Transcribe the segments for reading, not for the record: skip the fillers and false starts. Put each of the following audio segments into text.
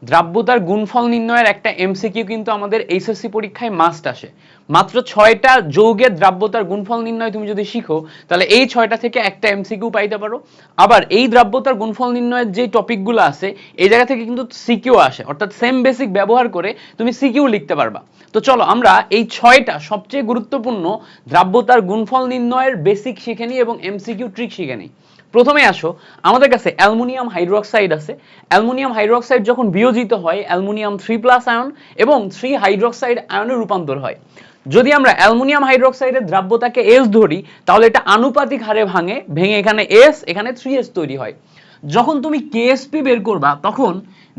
দ্রাব্যতার গুণফল নির্ণয়ের একটা এমসিকিউ কিন্তু আমাদের এইচএসসি পরীক্ষায় মাস্ট আসে। মাত্র 6টা যৌগের দ্রাব্যতার গুণফল নির্ণয় তুমি যদি শিখো তাহলে এই 6টা থেকে একটা এমসিকিউ পাইতে পারো। আবার এই দ্রাব্যতার গুণফল নির্ণয়ের যে টপিকগুলো আছে এই জায়গা থেকে কিন্তু সিকিউ আসে, অর্থাৎ সেম বেসিক ব্যবহার করে তুমি সিকিউ লিখতে পারবা। তো চলো আমরা এই 6টা সবচেয়ে গুরুত্বপূর্ণ দ্রাব্যতার গুণফল নির্ণয়ের বেসিক শিখে নিই এবং এমসিকিউ ট্রিক শিখে নিই। প্রথমে আসো, আমাদের কাছে অ্যালুমিনিয়াম হাইড্রোক্সাইড আছে। অ্যালুমিনিয়াম হাইড্রোক্সাইড যখন বিয়োজিত হয় অ্যালুমিনিয়াম 3+ আয়ন এবং 3 হাইড্রোক্সাইড আয়নে রূপান্তর হয়। যদি আমরা অ্যালুমিনিয়াম হাইড্রোক্সাইডের দ্রাব্যতাকে এস ধরি তাহলে এটা আনুপাতিক হারে ভেঙে এখানে এস, এখানে 3s তৈরি হয়। যখন তুমি কেএসপি বের করবা তখন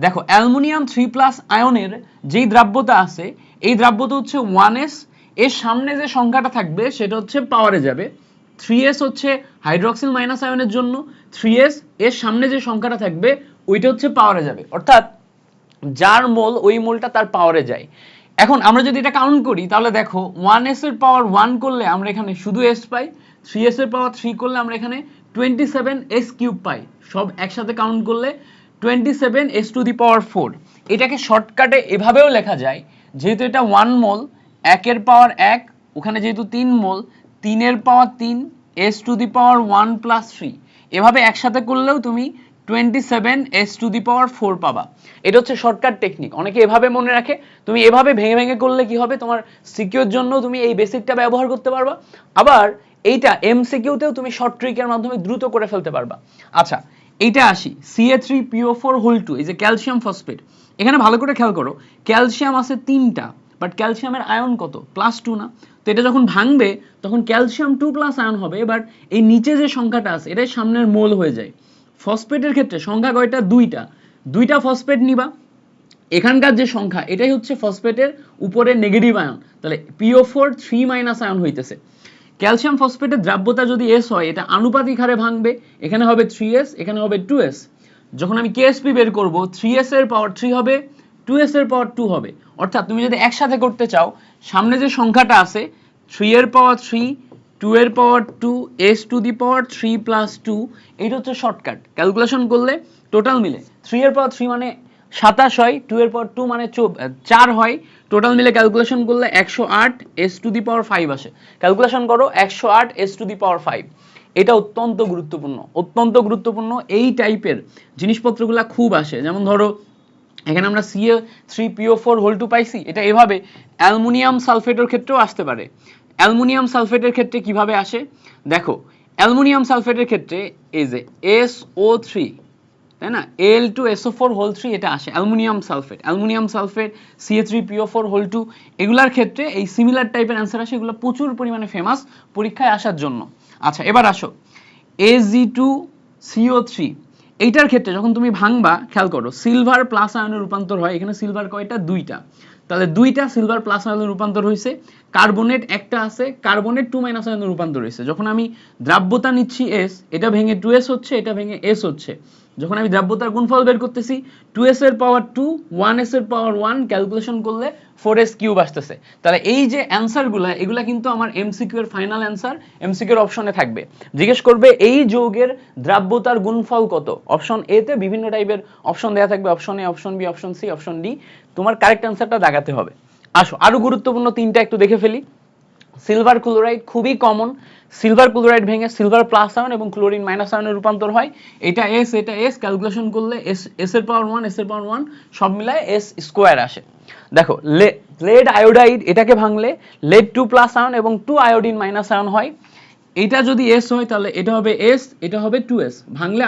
দেখো অ্যালুমিনিয়াম 3+ আয়নের যেই দ্রাব্যতা আছে এই দ্রাব্যতা হচ্ছে 1s, এর সামনে যে সংখ্যাটা থাকবে সেটা হচ্ছে পাওয়ারে যাবে। 3s হচ্ছে হাইড্রোক্সিল মাইনাস আয়নের জন্য, 3s এর সামনে যে সংখ্যাটা থাকবে ওইটা হচ্ছে পাওয়ারে যাবে, অর্থাৎ যার মোল ওই মোলটা তার পাওয়ারে যায়। এখন আমরা যদি এটা কাউন্ট করি তাহলে দেখো 1s এর পাওয়ার 1 করলে আমরা এখানে শুধু s পাই, 3s এর পাওয়ার 3 করলে আমরা এখানে 27s³ পাই। সব একসাথে কাউন্ট করলে 27s⁴। এটাকে শর্টকাটে এভাবেও লেখা যায়, যেহেতু এটা 1 মোল, 1 এর পাওয়ার 1, ওখানে যেহেতু 3 মোল, 3 এর পাওয়ার 3, s⁴ 1 + 3, এভাবে একসাথে করলেও তুমি 27s⁴ পাবা। এটা হচ্ছে শর্টকাট টেকনিক, অনেকে এভাবে মনে রাখে। তুমি এভাবে ভেঙে ভেঙে করলে কি হবে, তোমার সিকিউর জন্য তুমি এই বেসিকটা ব্যবহার করতে পারবা। আবার এইটা এমসিকিউতেও তুমি শর্ট ট্রিকের মাধ্যমে দ্রুত করে ফেলতে পারবা। আচ্ছা, এইটা আসি Ca3PO4(2), এই যে ক্যালসিয়াম ফসফেট। এখানে ভালো করে খেয়াল করো, ক্যালসিয়াম আছে 3টা, বাট ক্যালসিয়ামের আয়ন কত? +2 না? তো এটা যখন ভাঙবে তখন ক্যালসিয়াম 2+ আয়ন হবে, বাট এই নিচে যে সংখ্যাটা আছে এটাই সামনের মোল হয়ে যায়। ফসফেটের ক্ষেত্রে সংখ্যা কয়টা? 2টা ফসফেট নিবা, এখানকার যে সংখ্যা এটাই হচ্ছে ফসফেটের উপরে নেগেটিভ আয়ন, তাহলে PO4 3- আয়ন হইতেছে। ক্যালসিয়াম ফসফেটের দ্রাব্যতা যদি s হয় এটা আনুপাতিক হারে ভাঙবে, এখানে হবে 3s, এখানে হবে 2s। যখন আমি কেএসপি বের করব 3s এর পাওয়ার 3 হবে, 2s এর পাওয়ার 2 হবে। অর্থাৎ তুমি যদি একসাথে করতে চাও সামনে যে সংখ্যাটা আছে 3 এর পাওয়ার 3, 2 এর পাওয়ার 2, s⁴ 3 + 2, এটা হচ্ছে শর্টকাট। ক্যালকুলেশন করলে টোটাল মিলে 3 এর পাওয়ার 3 মানে 27 হয়, 2 এর পাওয়ার 2 মানে 4 হয়, টোটাল মিলে ক্যালকুলেশন করলে 108 s⁵ আসে। ক্যালকুলেশন করো 108 s⁵। এটা অত্যন্ত গুরুত্বপূর্ণ, অত্যন্ত গুরুত্বপূর্ণ। এই টাইপের জিনিসপত্রগুলো খুব আসে। যেমন ধরো এখানে আমরা Ca3PO4(2) পাইছি, এটা এভাবে অ্যালুমিনিয়াম সালফেটের ক্ষেত্রেও আসতে পারে। অ্যালুমিনিয়াম সালফেটের ক্ষেত্রে কিভাবে আসে দেখো, অ্যালুমিনিয়াম সালফেটের ক্ষেত্রে এই যে SO3, তাই না, Al2SO4(3), এটা আসে aluminium sulphate. Aluminium sulphate, Ca3PO4(2), এগুলার ক্ষেত্রে এই সিমিলার টাইপের অ্যান্সার আসে, এগুলো প্রচুর পরিমাণে ফেমাস পরীক্ষায় আসার জন্য। আচ্ছা, এবার আসো Ag2CO3, এইটার ক্ষেত্রে যখন তুমি ভাঙবা খেয়াল করো সিলভার প্লাস আয়নে রূপান্তর হয়। এখানে সিলভার কয়টা? 2টা, তাহলে 2টা সিলভার প্লাস আয়নে রূপান্তর হয়েছে। কার্বনেট একটা আছে, কার্বনেট 2- আয়নে রূপান্তর হয়েছে। যখন আমি দ্রাব্যতা নিচ্ছি s, এটা ভেঙে 2s হচ্ছে, এটা ভেঙে s হচ্ছে। যখন আমি দ্রাব্যতার গুণফল বের করতেছি 2s এর পাওয়ার 2, 1s এর পাওয়ার 1, ক্যালকুলেশন করলে 4s³ আসতেছে। তাহলে এই যে অ্যান্সারগুলো এগুলা কিন্তু আমার এমসিকিউ এর ফাইনাল অ্যান্সার, এমসিকিউ এর অপশনে থাকবে। জিজ্ঞেস করবে এই যৌগের দ্রাব্যতার গুণফল কত। অপশন এ তে বিভিন্ন টাইপের অপশন দেওয়া থাকবে, option A, option B, option C, option D. তোমার কারেক্ট অ্যান্সারটা দাগাতে হবে। আসো আরো গুরুত্বপূর্ণ 3টা একটু দেখে ফেলি। সিলভার ক্লোরাইড খুবই কমন। সিলভার ক্লোরাইড ভেঙে সিলভার প্লাস আয়ন এবং ক্লোরিন মাইনাস আয়নে রূপান্তর হয়। এটা s, এটা s, ক্যালকুলেশন করলে s এর পাওয়ার 1, s এর পাওয়ার 1 সব মিলায় s² আসে। দেখো লেড আয়োডাইড, এটাকে ভাঙলে লেড 2+ আয়ন এবং 2 আয়োডিন মাইনাস আয়ন হয়। এটা যদি s হয় তাহলে এটা হবে s, এটা হবে 2s। ভাঙলে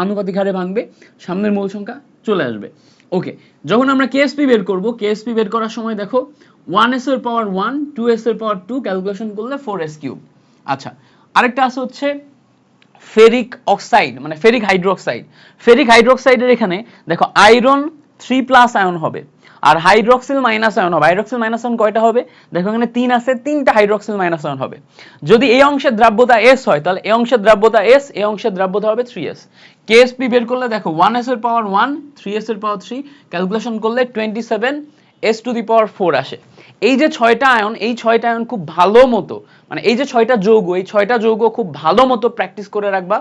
আনুপাতিক হারে ভাঙবে, সামনের মূল সংখ্যা চলে আসবে। ওকে, যখন আমরা কেএসপি বের করব, কেএসপি বের করার সময় দেখো 1s এর পাওয়ার 1, 2s এর পাওয়ার 2, ক্যালকুলেশন করলে 4s³। আচ্ছা, আরেকটা আছে হচ্ছে ফেরিক অক্সাইড, মানে ফেরিক হাইড্রোক্সাইড। ফেরিক হাইড্রোক্সাইডের এখানে দেখো আয়রন 3+ আয়ন হবে আর হাইড্রোক্সিল মাইনাস আয়ন হবে। হাইড্রোক্সিল মাইনাস আয়ন কয়টা হবে দেখো, এখানে 3 আছে, 3টা হাইড্রোক্সিল মাইনাস আয়ন হবে। যদি এই অংশের দ্রাব্যতা s হয় তাহলে এই অংশের দ্রাব্যতা s, এই অংশের দ্রাব্যতা হবে 3s। কেএসপি বের করলে দেখো 1s এর পাওয়ার 1, 3s এর পাওয়ার 3, ক্যালকুলেশন করলে s⁴ আসে। এই যে 6টা আয়ন, এই 6টা আয়ন খুব ভালো মতো, মানে এই যে 6টা যৌগ, এই 6টা যৌগ খুব ভালো মতো প্র্যাকটিস করে রাখবা।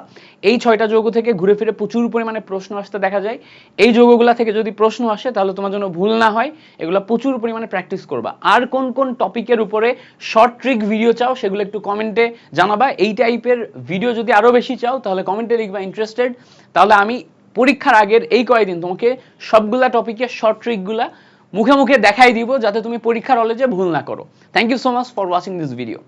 এই 6টা যৌগ থেকে ঘুরে ফিরে প্রচুর পরিমাণে প্রশ্ন আসতে দেখা যায়। এই যৌগগুলা থেকে যদি প্রশ্ন আসে তাহলে তোমার জন্য ভুল না হয় এগুলা প্রচুর পরিমাণে প্র্যাকটিস করবা। আর কোন কোন টপিকের উপরে শর্ট ট্রিক ভিডিও চাও সেগুলো একটু কমেন্টে জানাবা। এই টাইপের ভিডিও যদি আরো বেশি চাও তাহলে কমেন্টে লিখবা ইন্টারেস্টেড, তাহলে আমি পরীক্ষার আগের এই কয়েকদিন তোমাকে সবগুলা টপিকের শর্ট ট্রিকগুলা মুখে মুখে দেখাই দিব, যাতে তুমি পরীক্ষার হলে যে ভুল না করো। Thank you so much for watching this video.